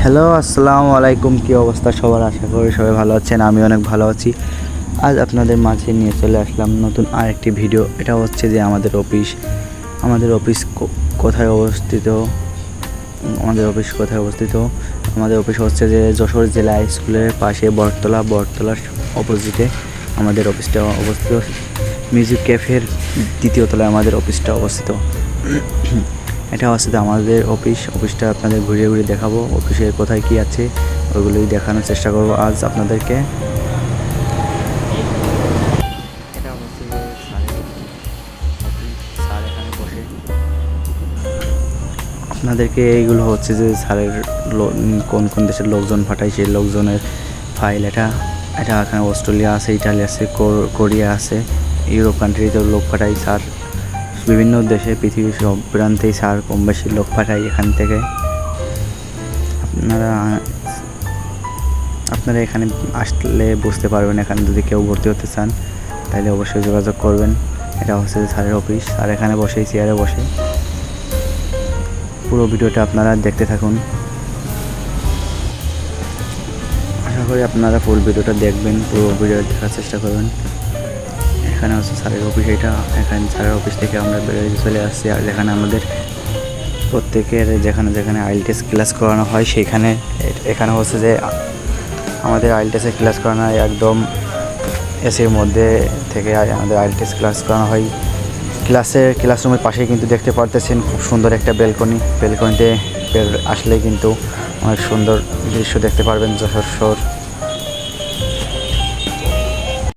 Hello, আসসালামু আলাইকুম। কী অবস্থা সবার? আশা করি সবাই ভালো আছেন। আমি অনেক ভালো আছি। আজ আপনাদের মাঝে নিয়ে চলে আসলাম নতুন আরেকটি ভিডিও। এটা হচ্ছে যে আমাদের অফিস কোথায় অবস্থিত। আমাদের অফিস হচ্ছে যে যশোর জেলা স্কুলের পাশে বটতলার অপোজিটে আমাদের অফিসটা অবস্থিত। মিউজিক ক্যাফের দ্বিতীয় তলায় আমাদের অফিসটা অবস্থিত। এটা হচ্ছে আমাদের অফিসটা আপনাদের ঘুরিয়ে ঘুরিয়ে দেখাবো। অফিসে কোথায় কি আছে ওইগুলোই দেখানোর চেষ্টা করব আজ আপনাদেরকে। এটা হচ্ছে যে স্যারের অফিস, স্যার এখানে বসে। আপনাদেরকে এইগুলো হচ্ছে যে স্যারের কোন কোন দেশের লোকজন পাঠায় সেই লোকজনের ফাইল। এটা এখানে অস্ট্রেলিয়া আছে, ইটালি আছে, কোরিয়া আছে, ইউরোপ কান্ট্রিতেও লোক পাঠায় স্যার। বিভিন্ন দেশে পৃথিবীর সব প্রান্তেই স্যার কম বেশি লোক পাঠায় এখান থেকে। আপনারা এখানে আসলে বুঝতে পারবেন। এখানে যদি কেউ ভর্তি হতে চান তাহলে অবশ্যই যোগাযোগ করবেন। এটা হচ্ছে স্যারের অফিস। স্যার এখানে বসে চেয়ারে বসে। পুরো ভিডিওটা আপনারা দেখতে থাকুন। আশা করি আপনারা ফুল ভিডিওটা দেখবেন, পুরো ভিডিও দেখার চেষ্টা করবেন। এখানে হচ্ছে স্যারের অফিস। এখানে স্যারের অফিস থেকে আমরা বেরিয়ে চলে আসছি। আর এখানে আমাদের প্রত্যেকের যেখানে আইএলটিএস ক্লাস করানো হয় সেইখানে এখানে হচ্ছে যে আমাদের আইএলটিএসের ক্লাস করানো হয় একদম এসির মধ্যে থেকে। আমাদের আইএলটিএস ক্লাস করানো হয় ক্লাসরুমের পাশেই কিন্তু দেখতে পারতেছেন খুব সুন্দর একটা ব্যালকনিতে আসলে কিন্তু অনেক সুন্দর দৃশ্য দেখতে পারবেন যশোর শহর।